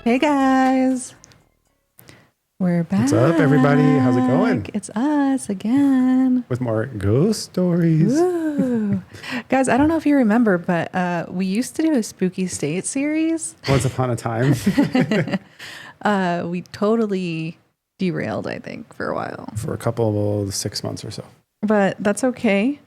Hey guys, we're back. What's up, everybody? How's it going? It's us again. With more ghost stories. Woo. Guys, I don't know if you remember, but we used to do a Spooky State series. Once upon a time. We totally derailed, I think, for a while. For a couple 6 months or so. But that's okay.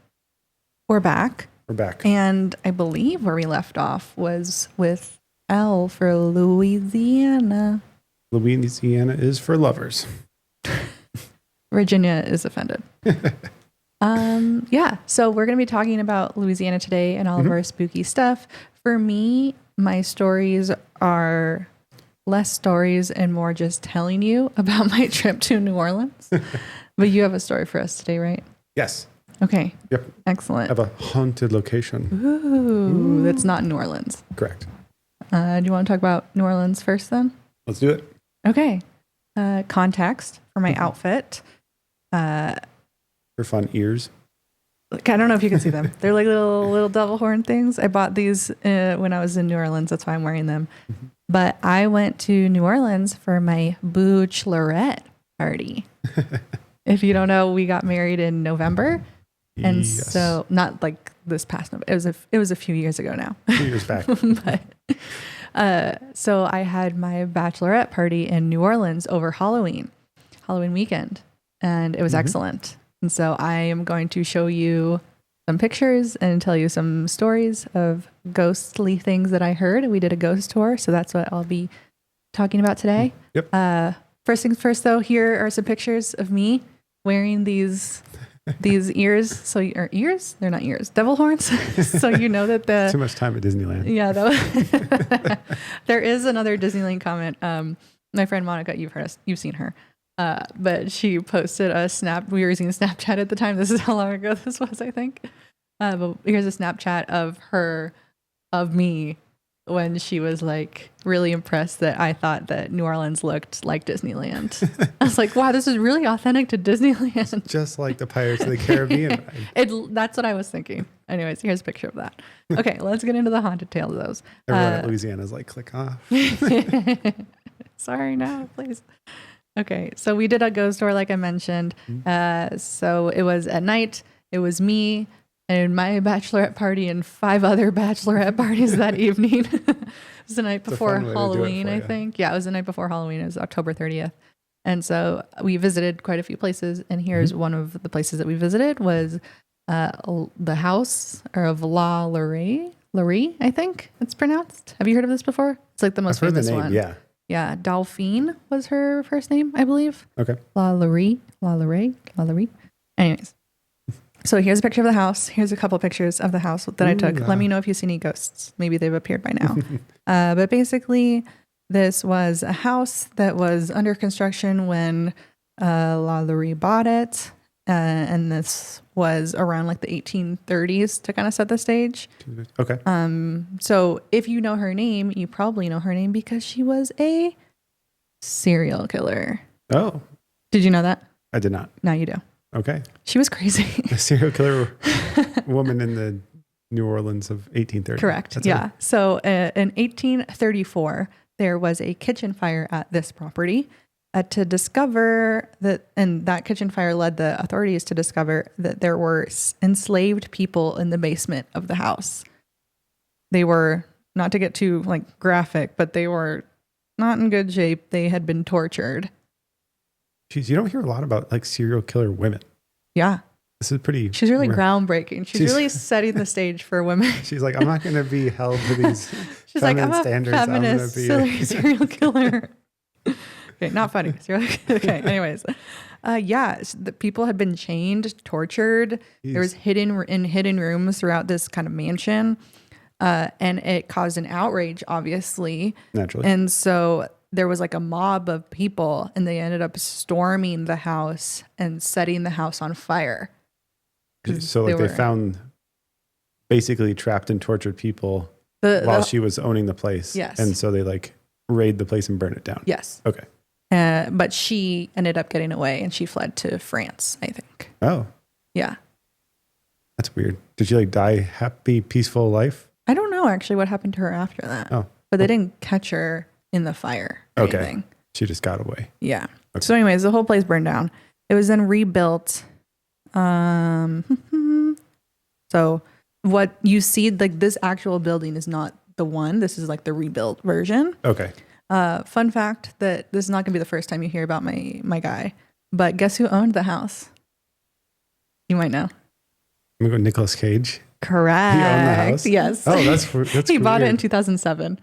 We're back. We're back. And I believe where we left off was with L for Louisiana. Louisiana is for lovers. Virginia is offended. Yeah, so we're going to be talking about Louisiana today and all of our spooky stuff. For me, my stories are less stories and more just telling you about my trip to New Orleans. But you have a story for us today, right? Yes. Okay. Yep. Excellent. I have a haunted location. Ooh, that's not New Orleans. Correct. Do you want to talk about New Orleans first then? Let's do it. Okay. Context for my outfit. For fun ears. Look, I don't know if you can see them. They're like little devil horn things. I bought these when I was in New Orleans. That's why I'm wearing them. But I went to New Orleans for my bachelorette party. If you don't know, we got married in November. And so not like this past November. It was a few years ago now. 2 years back. But so I had my bachelorette party in New Orleans over Halloween weekend, and it was excellent. And so I am going to show you some pictures and tell you some stories of ghostly things that I heard. We did a ghost tour, so that's what I'll be talking about today. Yep. First things first, though, here are some pictures of me wearing these ears. So ears? They're not ears. Devil horns. So you know that Too much time at Disneyland. Yeah. There is another Disneyland comment. My friend Monica, you've seen her. But she posted a snap. We were using Snapchat at the time. This is how long ago this was, I think. But here's a Snapchat of me when she was like really impressed that I thought that New Orleans looked like Disneyland. I was like, wow, this is really authentic to Disneyland. Just like the Pirates of the Caribbean. That's what I was thinking. Anyways, here's a picture of that. Okay, let's get into the haunted tales of those. Everyone at Louisiana is like, click off. Sorry, no, please. Okay, so we did a ghost tour, like I mentioned. So it was at night. It was me and my bachelorette party and 5 other bachelorette parties that evening. It was the night before Halloween, I think. Yeah, it was the night before Halloween. It was October 30th. And so we visited quite a few places. And here's one of the places that we visited was the house of LaLaurie, I think it's pronounced. Have you heard of this before? It's like the most famous one. Yeah. Yeah, Delphine was her first name, I believe. Okay. LaLaurie. Anyways, so here's a picture of the house. Here's a couple pictures of the house that I took. Let me know if you see any ghosts. Maybe they've appeared by now. But basically, this was a house that was under construction when LaLaurie bought it. And this was around like the 1830s to kind of set the stage. Okay. So if you know her name, you probably know her name because she was a serial killer. Oh. Did you know that? I did not. Now you do. Okay. She was crazy. A serial killer woman in the New Orleans of 1830. Correct. Yeah. So in 1834, there was a kitchen fire at this property. To discover that, and that kitchen fire led the authorities to discover that there were enslaved people in the basement of the house. They were, not to get too like graphic, but they were not in good shape. They had been tortured. Jeez, you don't hear a lot about like serial killer women. Yeah. This is pretty. She's really groundbreaking. She's really setting the stage for women. She's like, I'm not going to be held to these She's like, I'm a standards. feminist serial killer. Okay, not funny. Okay, anyways. The people had been chained, tortured. Jeez. There was hidden rooms throughout this kind of mansion. And it caused an outrage, obviously. Naturally. And so there was like a mob of people, and they ended up storming the house and setting the house on fire. So like they found basically trapped and tortured people while she was owning the place. Yes. And so they like raid the place and burn it down. Yes. Okay. But she ended up getting away, and she fled to France, I think. Oh. Yeah. That's weird. Did she like die happy, peaceful life? I don't know actually what happened to her after that. Oh. But they didn't catch her. in the fire. Or Okay. anything. She just got away. Yeah. Okay. So anyways, the whole place burned down. It was then rebuilt. So what you see, like this actual building is not the one. This is like the rebuilt version. Okay. Fun fact that this is not going to be the first time you hear about my guy, but guess who owned the house? You might know. I'm going to go Nicolas Cage. Correct. He owned the house? Yes. Oh, that's He bought it weird. in 2007.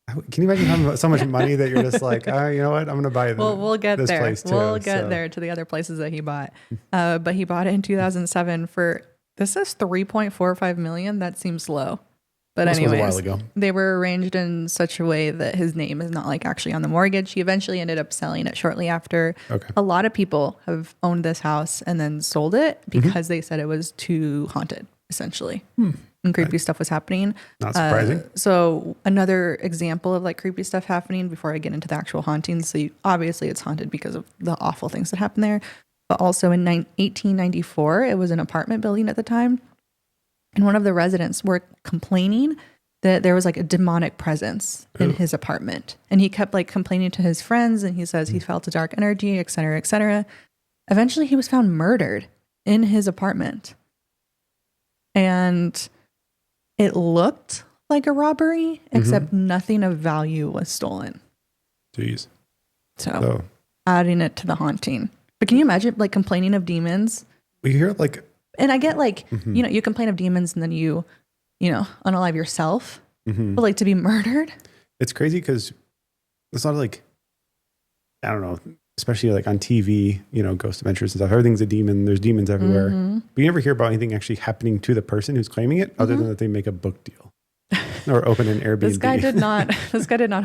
Can you imagine having so much money that you're just like, oh, you know what? I'm going to buy We'll get this there. place too. We'll get there to the other places that he bought. But he bought it in 2007 for, this is 3.45 million. That seems low. But this anyways, was a while ago. They were arranged in such a way that his name is not like actually on the mortgage. He eventually ended up selling it shortly after. Okay. A lot of people have owned this house and then sold it because they said it was too haunted, essentially. And creepy stuff was happening. Not surprising. So another example of like creepy stuff happening before I get into the actual hauntings. So obviously it's haunted because of the awful things that happened there. But also in 1894, it was an apartment building at the time. And one of the residents were complaining that there was like a demonic presence in his apartment. And he kept like complaining to his friends and he says he felt a dark energy, et cetera, et cetera. Eventually he was found murdered in his apartment. And it looked like a robbery, except nothing of value was stolen. Jeez. So adding it to the haunting. But can you imagine like complaining of demons? We hear like, and I get like, you complain of demons and then you unalive yourself. But like to be murdered. It's crazy because it's not like, I don't know, especially like on TV, Ghost Adventures and stuff. Everything's a demon. There's demons everywhere. But you never hear about anything actually happening to the person who's claiming it, other than that they make a book deal or open an Airbnb. This guy did not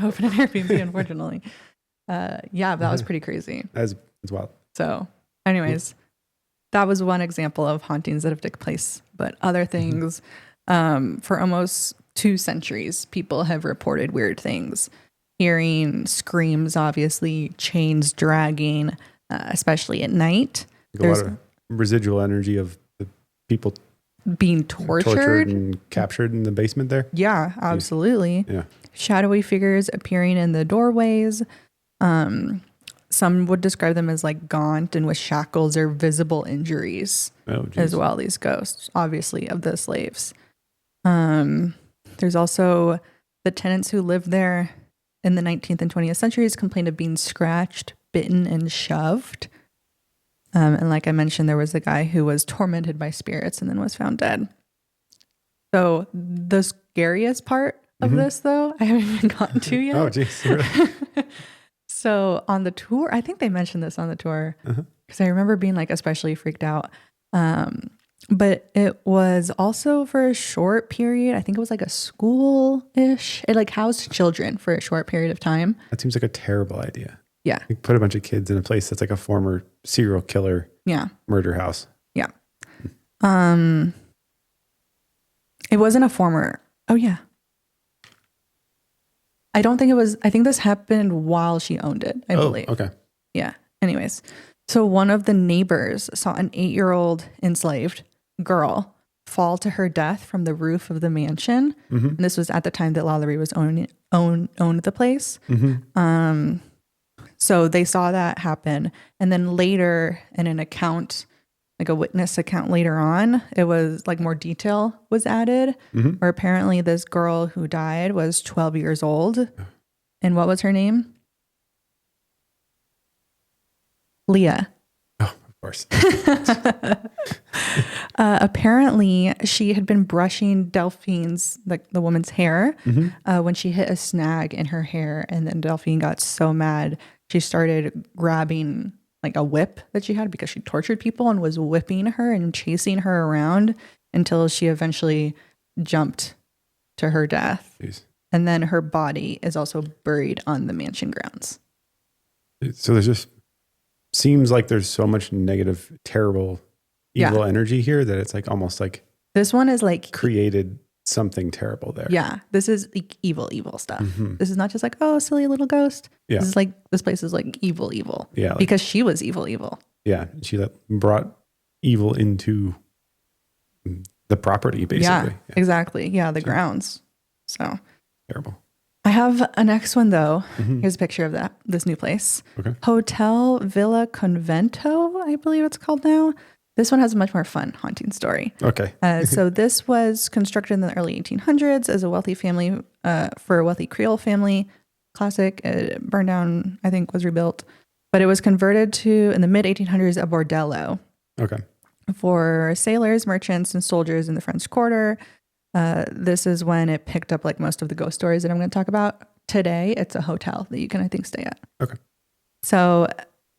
open an Airbnb, unfortunately. That was pretty crazy. As well. So anyways, that was one example of hauntings that have taken place. But other things, for almost 2 centuries, people have reported weird things. Hearing screams, obviously, chains dragging, especially at night. A lot of residual energy of the people being tortured and captured in the basement there. Yeah, absolutely. Yeah. Shadowy figures appearing in the doorways. Some would describe them as like gaunt and with shackles or visible injuries as well. These ghosts, obviously, of the slaves. There's also the tenants who lived there in the 19th and 20th centuries complained of being scratched, bitten, and shoved. And like I mentioned, there was a guy who was tormented by spirits and then was found dead. So the scariest part of this, though, I haven't even gotten to yet. Oh, geez. So on the tour, I think they mentioned this on the tour because I remember being like especially freaked out. But it was also for a short period. I think it was like a school-ish. It like housed children for a short period of time. That seems like a terrible idea. Yeah. Like put a bunch of kids in a place that's like a former serial killer murder house. Yeah. It wasn't a former. Oh, yeah. I don't think it was. I think this happened while she owned it, I believe. Okay. Yeah. Anyways. So one of the neighbors saw an 8-year-old enslaved girl fall to her death from the roof of the mansion. And this was at the time that LaLaurie was owned the place. So they saw that happen. And then later in an account, like a witness account later on, it was like more detail was added, where apparently this girl who died was 12 years old. And what was her name? Leah. Oh, of course. Apparently, she had been brushing Delphine's, like the woman's hair, when she hit a snag in her hair. And then Delphine got so mad, she started grabbing like a whip that she had because she tortured people and was whipping her and chasing her around until she eventually jumped to her death. Jeez. And then her body is also buried on the mansion grounds. So there's just seems like there's so much negative, terrible, evil energy here that it's like almost like this one is like created something terrible there. Yeah, this is like evil stuff. This is not just like, oh, silly little ghost. Yeah. This is like, this place is like evil. Yeah, like, because she was evil. Yeah, she brought evil into the property, basically. Yeah, exactly. Yeah, the grounds. So terrible. I have a next one though. Here's a picture of this new place. Okay. Hotel Villa Convento, I believe it's called now. This one has a much more fun haunting story. Okay. So this was constructed in the early 1800s as a wealthy family, for a wealthy Creole family. Classic, burned down, I think was rebuilt. But it was converted to, in the mid 1800s, a bordello. Okay. For sailors, merchants, and soldiers in the French Quarter. This is when it picked up like most of the ghost stories that I'm going to talk about. Today, it's a hotel that you can, I think, stay at. Okay. So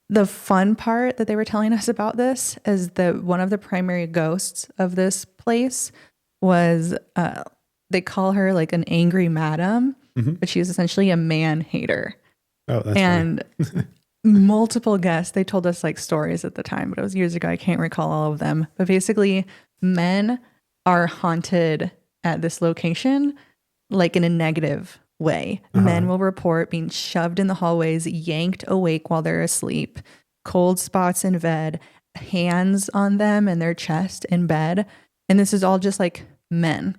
the fun part that they were telling us about this is that one of the primary ghosts of this place was, they call her like an angry madam, but she's essentially a man hater. Oh, that's and multiple guests, they told us like stories at the time, but it was years ago. I can't recall all of them. But basically, men are haunted at this location like in a negative way. Men will report being shoved in the hallways, yanked awake while they're asleep, cold spots in bed, hands on them and their chest in bed. And this is all just like men.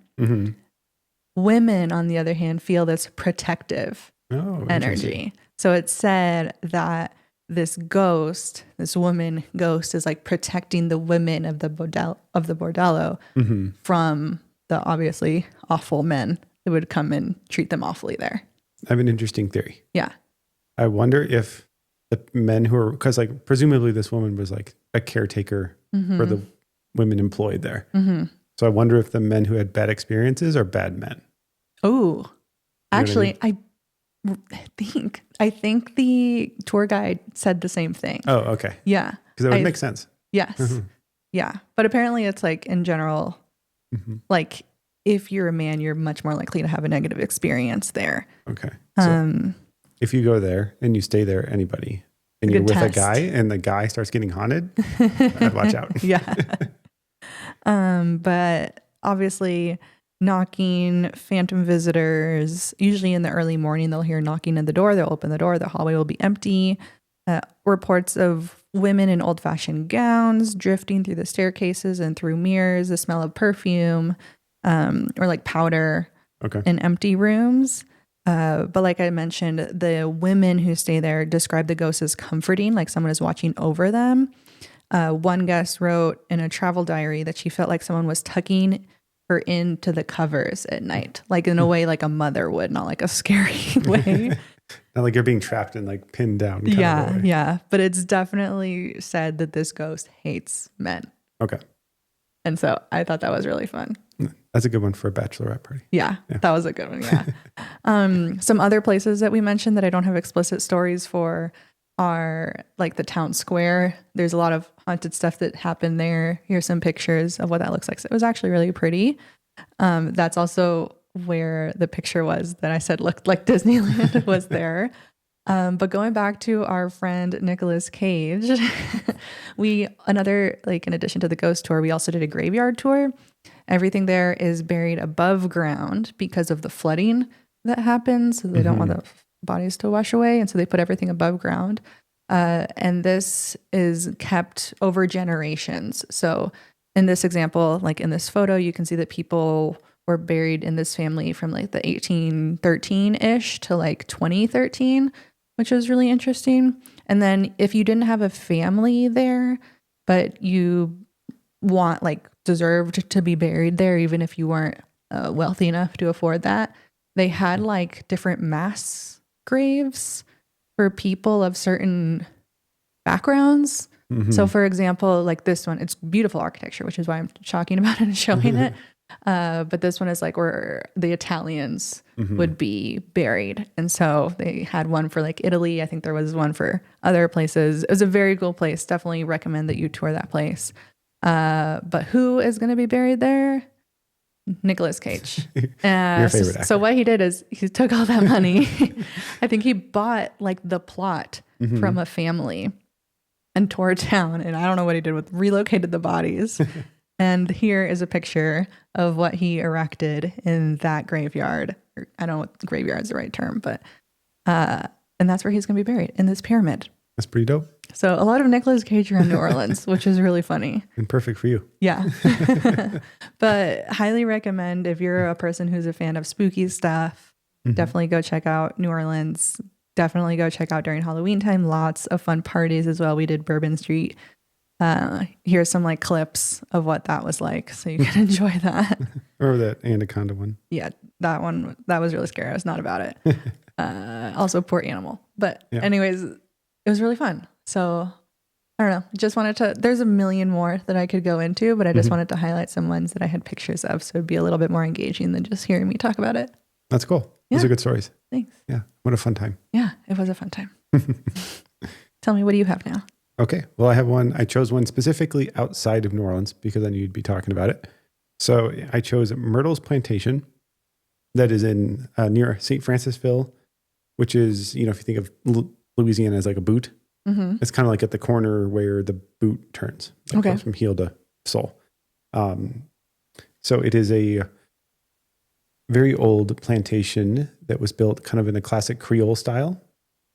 Women, on the other hand, feel this protective energy. So it's said that this ghost, this woman ghost, is like protecting the women of the bordello from the obviously awful men that would come and treat them awfully there. I have an interesting theory. Yeah. I wonder if the men who are, because like presumably this woman was like a caretaker for the women employed there. So I wonder if the men who had bad experiences are bad men. Oh, actually, I think the tour guide said the same thing. Oh, okay. Yeah. Because that would make sense. Yes. Yeah. But apparently it's like in general, like if you're a man, you're much more likely to have a negative experience there. Okay. So if you go there and you stay there, anybody, and you're with a guy and the guy starts getting haunted, I'd watch out. Yeah. But obviously knocking, phantom visitors, usually in the early morning, they'll hear knocking at the door. They'll open the door. The hallway will be empty. Reports of women in old fashioned gowns drifting through the staircases and through mirrors, the smell of perfume, or like powder in empty rooms. But like I mentioned, the women who stay there describe the ghosts as comforting, like someone is watching over them. One guest wrote in a travel diary that she felt like someone was tucking her into the covers at night, like in a way like a mother would, not like a scary way. Not like you're being trapped and like pinned down. Yeah. But it's definitely said that this ghost hates men. Okay. And so I thought that was really fun. That's a good one for a bachelorette party. Yeah. That was a good one. Yeah. Some other places that we mentioned that I don't have explicit stories for are like the town square. There's a lot of haunted stuff that happened there. Here's some pictures of what that looks like. So it was actually really pretty. That's also where the picture was that I said looked like Disneyland was there. But going back to our friend Nicolas Cage, another, like in addition to the ghost tour, we also did a graveyard tour. Everything there is buried above ground because of the flooding that happens. So they don't want the bodies to wash away. And so they put everything above ground. And this is kept over generations. So in this example, like in this photo, you can see that people were buried in this family from like the 1813-ish to like 2013, which was really interesting. And then if you didn't have a family there, but you deserved to be buried there, even if you weren't wealthy enough to afford that, they had like different mass graves for people of certain backgrounds. So for example, like this one, it's beautiful architecture, which is why I'm talking about it and showing it. But this one is like where the Italians would be buried. And so they had one for like Italy. I think there was one for other places. It was a very cool place. Definitely recommend that you tour that place. But who is going to be buried there? Nicolas Cage. Your favorite actor. So what he did is he took all that money. I think he bought like the plot from a family and tore it down. And I don't know what he did with relocated the bodies. And here is a picture of what he erected in that graveyard. I don't know if graveyard is the right term, but and that's where he's going to be buried, in this pyramid. That's pretty dope. So a lot of Nicolas Cage around New Orleans, which is really funny. And perfect for you. Yeah. But highly recommend if you're a person who's a fan of spooky stuff, Definitely go check out New Orleans. Definitely go check out during Halloween time. Lots of fun parties as well. We did Bourbon Street. Here's some like clips of what that was like, so you can enjoy that. Or that anaconda one. Yeah, that one, that was really scary. I was not about it. Also, poor animal. But anyways, it was really fun. So I don't know. Just wanted to, there's a million more that I could go into, but I just wanted to highlight some ones that I had pictures of. So it'd be a little bit more engaging than just hearing me talk about it. That's cool. Those are good stories. Thanks. Yeah. What a fun time. Yeah, it was a fun time. Tell me, what do you have now? Okay. Well, I have one. I chose one specifically outside of New Orleans because I knew you'd be talking about it. So I chose Myrtles Plantation that is in near St. Francisville, which is, if you think of Louisiana as like a boot, it's kind of like at the corner where the boot turns. Like goes from heel to sole. So it is a very old plantation that was built kind of in a classic Creole style.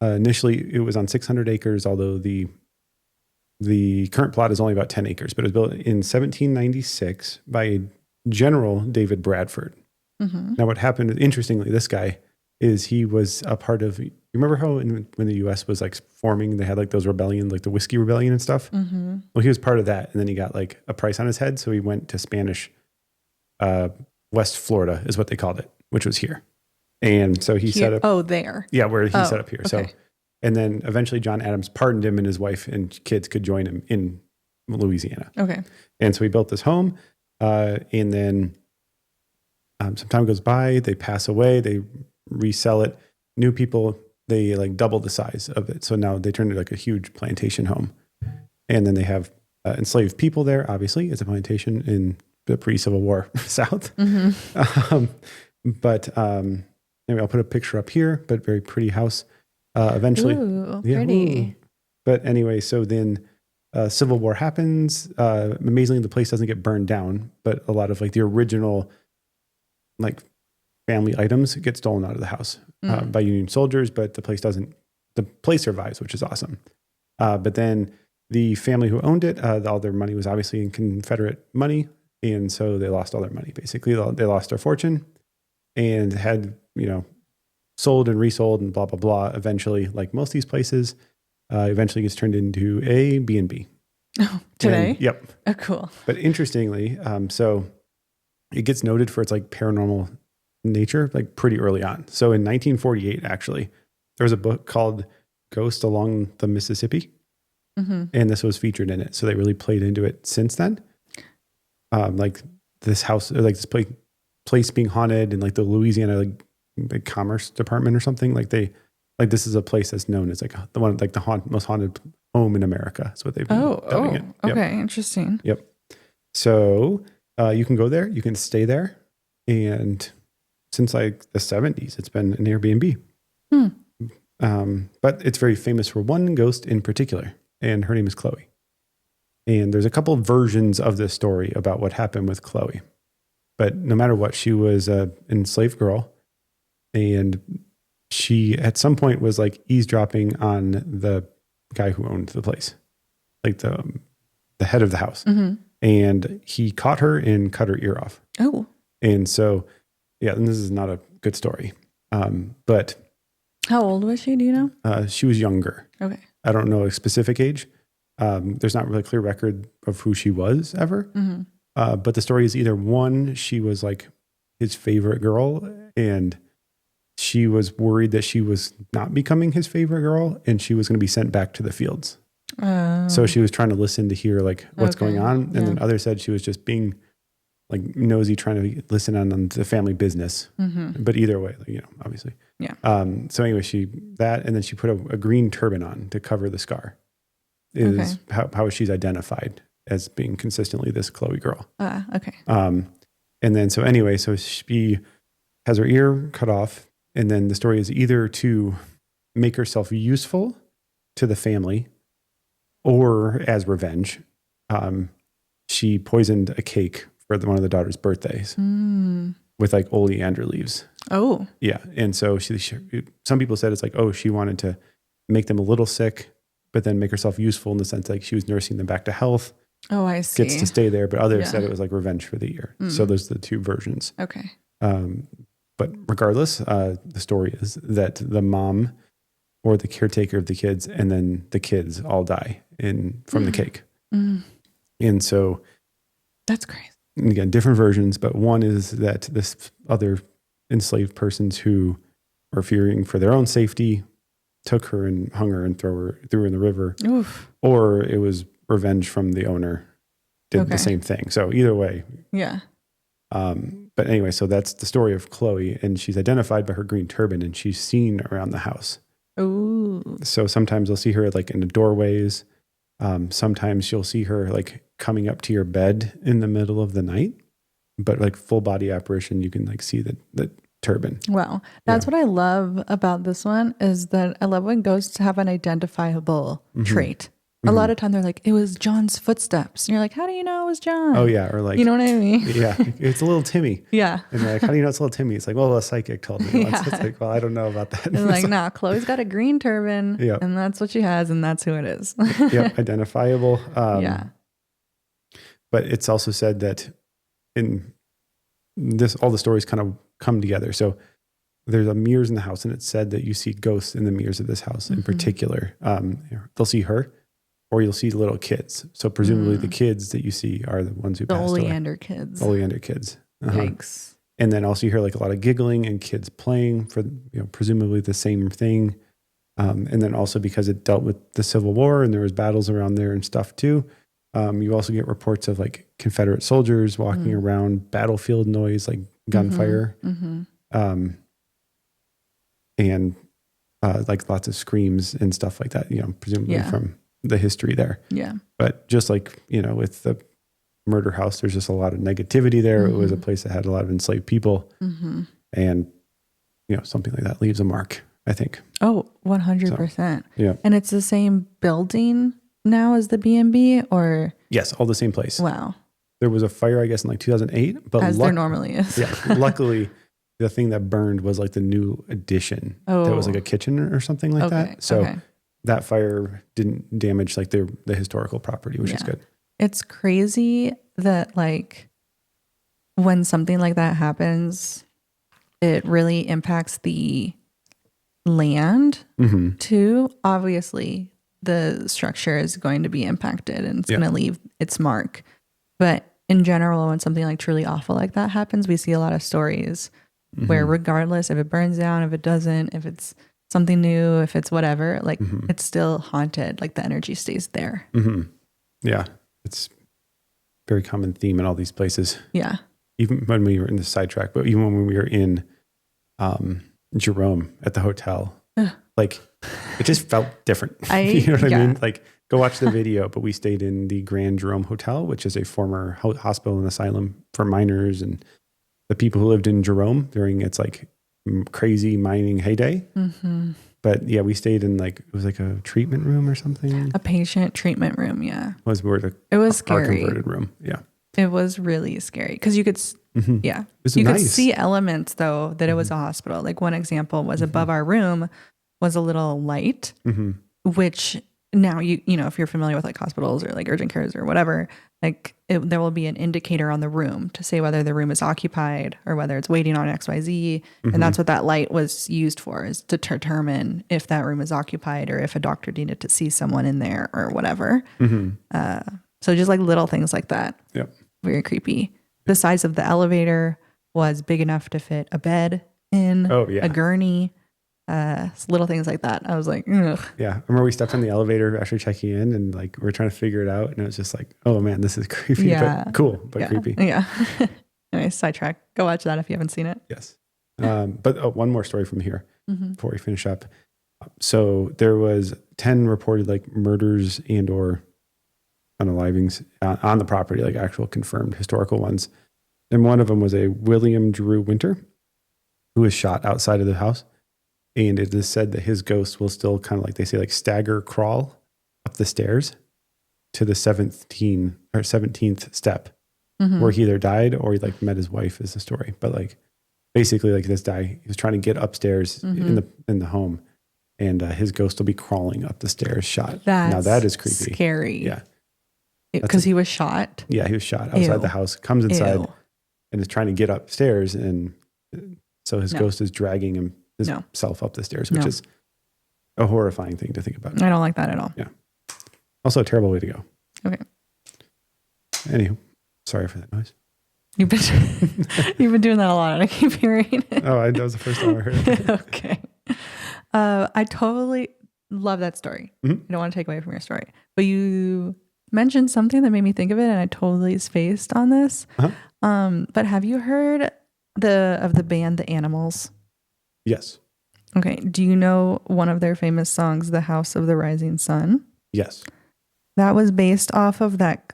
Initially, it was on 600 acres, although the current plot is only about 10 acres, but it was built in 1796 by General David Bradford. Now, what happened, interestingly, this guy he was a part of, you remember how when the U.S. was like forming, they had like those rebellion, like the Whiskey Rebellion and stuff? Well, he was part of that, and then he got like a price on his head, so he went to Spanish West Florida is what they called it, which was here. And so he set up... Oh, there. Yeah, where he set up here. Okay. So, and then eventually John Adams pardoned him, and his wife and kids could join him in Louisiana. Okay. And so he built this home, and then some time goes by, they pass away, they resell it. New people, they like double the size of it. So now they turn it like a huge plantation home. And then they have enslaved people there, obviously. It's a plantation in the pre-Civil War South. But anyway, I'll put a picture up here, but very pretty house. Eventually. Ooh, pretty. Ooh. But anyway, so then Civil War happens. Amazingly, the place doesn't get burned down, but a lot of like the original like family items get stolen out of the house by Union soldiers, but the place survives, which is awesome. But then the family who owned it, all their money was obviously in Confederate money. And so they lost all their money. Basically, they lost their fortune and had, sold and resold and blah, blah, blah. Eventually, like most of these places, eventually gets turned into a B&B. Oh, today? And, yep. Oh, cool. But interestingly, so it gets noted for its like paranormal nature, like pretty early on. So in 1948, actually, there was a book called Ghost Along the Mississippi. And this was featured in it. So they really played into it since then. Like this house, or like this place being haunted, and like the Louisiana like Commerce Department or something. Like this is a place that's known as like the one like the most haunted home in America. That's what they've been dubbing it. Yep. Okay, interesting. Yep. So you can go there, you can stay there, and since like the 70s, it's been an Airbnb. But it's very famous for one ghost in particular, and her name is Chloe. And there's a couple of versions of this story about what happened with Chloe. But no matter what, she was an enslaved girl. And she, at some point, was like eavesdropping on the guy who owned the place, like the head of the house. And he caught her and cut her ear off. Oh. And so, yeah, and this is not a good story. But how old was she? Do you know? She was younger. Okay. I don't know a specific age. There's not really a clear record of who she was ever. But the story is either one, she was like his favorite girl, and she was worried that she was not becoming his favorite girl, and she was going to be sent back to the fields. So she was trying to listen to hear like what's going on. And then others said she was just being like nosy, trying to listen on the family business. But either way, obviously. Yeah. So anyway, and then she put a green turban on to cover the scar. Is how she's identified as being consistently this Chloe girl. Okay. And then, so anyway, so she has her ear cut off, and then the story is either to make herself useful to the family or as revenge. She poisoned a cake for one of the daughter's birthdays with like oleander leaves. Oh. Yeah. And so some people said it's like, she wanted to make them a little sick, but then make herself useful in the sense like she was nursing them back to health. Oh, I see. Gets to stay there, but others said it was like revenge for the year. So those are the two versions. Okay. But regardless, the story is that the mom or the caretaker of the kids and then the kids all die from the cake. And so that's crazy. And again, different versions, but one is that this other enslaved persons who were fearing for their own safety took her and hung her and threw her in the river. Oof. Or it was revenge from the owner did the same thing. So either way. Yeah. But anyway, so that's the story of Chloe, and she's identified by her green turban, and she's seen around the house. Ooh. So sometimes you'll see her like in the doorways. Sometimes you'll see her like coming up to your bed in the middle of the night, but like full body apparition, you can like see the turban. Wow. That's what I love about this one is that I love when ghosts have an identifiable trait. A lot of time they're like, it was John's footsteps. And you're like, how do you know it was John? Oh yeah. Or like, you know what I mean? Yeah. It's a little Timmy. Yeah. And they're like, how do you know it's a little Timmy? It's like, well, a psychic told me once. Yeah. It's like, well, I don't know about that. They're like, nah, Chloe's got a green turban and that's what she has. And that's who it is. Yep. Identifiable. Yeah. But it's also said that in this, all the stories kind of come together. So there's a mirrors in the house, and it's said that you see ghosts in the mirrors of this house in particular. They'll see her, or you'll see little kids. So presumably the kids that you see are the ones who passed away. The Oleander kids. Oleander kids. Yikes. And then also you hear like a lot of giggling and kids playing for, presumably the same thing. And then also because it dealt with the Civil War and there was battles around there and stuff too. You also get reports of like Confederate soldiers walking around, battlefield noise, like gunfire. And like lots of screams and stuff like that, presumably from the history there. Yeah. But just like, with the murder house, there's just a lot of negativity there. It was a place that had a lot of enslaved people. And, something like that leaves a mark, I think. Oh, 100%. So, yeah. And it's the same building now as the B&B or? Yes, all the same place. Wow. There was a fire, I guess, in like 2008. But as there normally is. Yeah. Luckily, the thing that burned was like the new addition. Oh. That was like a kitchen or something like that. So that fire didn't damage like the historical property, which is good. It's crazy that like when something like that happens, it really impacts the land too. Obviously, the structure is going to be impacted and it's going to leave its mark. But in general, when something like truly awful like that happens, we see a lot of stories where regardless if it burns down, if it doesn't, if it's something new, if it's whatever, like it's still haunted. Like the energy stays there. Yeah. It's a very common theme in all these places. Yeah. Even when we were in the sidetrack, but even when we were in Jerome at the hotel, like it just felt different. You know what I mean? Like go watch the video, but we stayed in the Grand Jerome Hotel, which is a former hospital and asylum for miners and the people who lived in Jerome during its like crazy mining heyday. But yeah, we stayed in like, it was like a treatment room or something. A patient treatment room. Yeah. It was scary. Our converted room. Yeah. It was really scary because you could, It was you nice. could see elements though that it was a hospital. Like one example was above our room was a little light, which now you know, if you're familiar with like hospitals or like urgent cares or whatever, like there will be an indicator on the room to say whether the room is occupied or whether it's waiting on XYZ. And that's what that light was used for, is to determine if that room is occupied or if a doctor needed to see someone in there or whatever. So just like little things like that. Yep. Very creepy. The size of the elevator was big enough to fit a bed in, a gurney, little things like that. I was like, ugh. Yeah. I remember we stepped on the elevator after checking in and like, we're trying to figure it out. And it was just like, oh man, this is creepy, but cool, but creepy. Yeah. Anyway, sidetrack. Go watch that if you haven't seen it. Yes. But one more story from here before we finish up. So there was 10 reported like murders and or unalivings on the property, like actual confirmed historical ones. And one of them was a William Drew Winter who was shot outside of the house. And it is said that his ghost will still kind of like, they say, like stagger crawl up the stairs to the 17th step where he either died or he like met his wife, is the story. But like basically like this guy, he was trying to get upstairs in the home, and his ghost will be crawling up the stairs shot. Now that is creepy. Scary. Yeah. Because he was shot? Yeah, he was shot outside the house, comes inside and is trying to get upstairs, and So his ghost is dragging himself up the stairs, which is a horrifying thing to think about. I don't like that at all. Yeah. Also a terrible way to go. Okay. Anywho, sorry for that noise. You've been doing that a lot, and I keep hearing it. Oh, that was the first time I heard it. Okay. I totally love that story. Mm-hmm. I don't want to take away from your story, but you mentioned something that made me think of it, and I totally spaced on this. Uh-huh. But have you heard of the band The Animals? Yes. Okay. Do you know one of their famous songs, "The House of the Rising Sun"? Yes. That was based off of that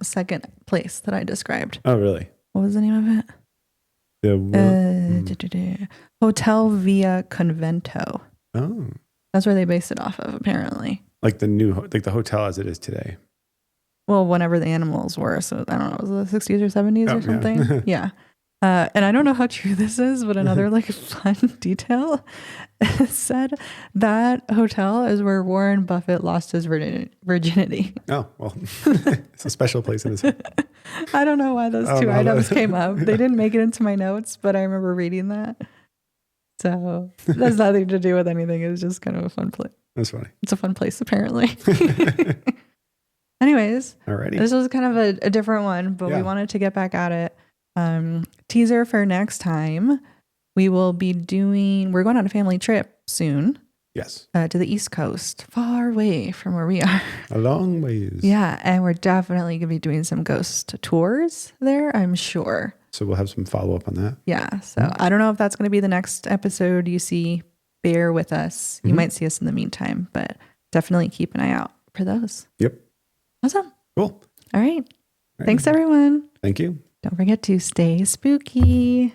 second place that I described. Oh, really? What was the name of it? Hotel Villa Convento. Oh. That's where they based it off of, apparently. Like the hotel as it is today. Well, whenever the animals were. So I don't know, was it the 60s or 70s or something? Yeah. And I don't know how true this is, but another like fun detail said that hotel is where Warren Buffett lost his virginity. Oh, well, it's a special place in his head. I don't know why those two items came up. They didn't make it into my notes, but I remember reading that. So that has nothing to do with anything. It was just kind of a fun place. That's funny. It's a fun place, apparently. Anyways, alrighty. This was kind of a different one, but we wanted to get back at it. Teaser for next time. We're going on a family trip soon. Yes. To the East Coast, far away from where we are. A long ways. Yeah. And we're definitely going to be doing some ghost tours there, I'm sure. So we'll have some follow up on that. Yeah. So I don't know if that's going to be the next episode you see. Bear with us. You might see us in the meantime, but definitely keep an eye out for those. Yep. Awesome. Cool. All right. Thanks, everyone. Thank you. Don't forget to stay spooky.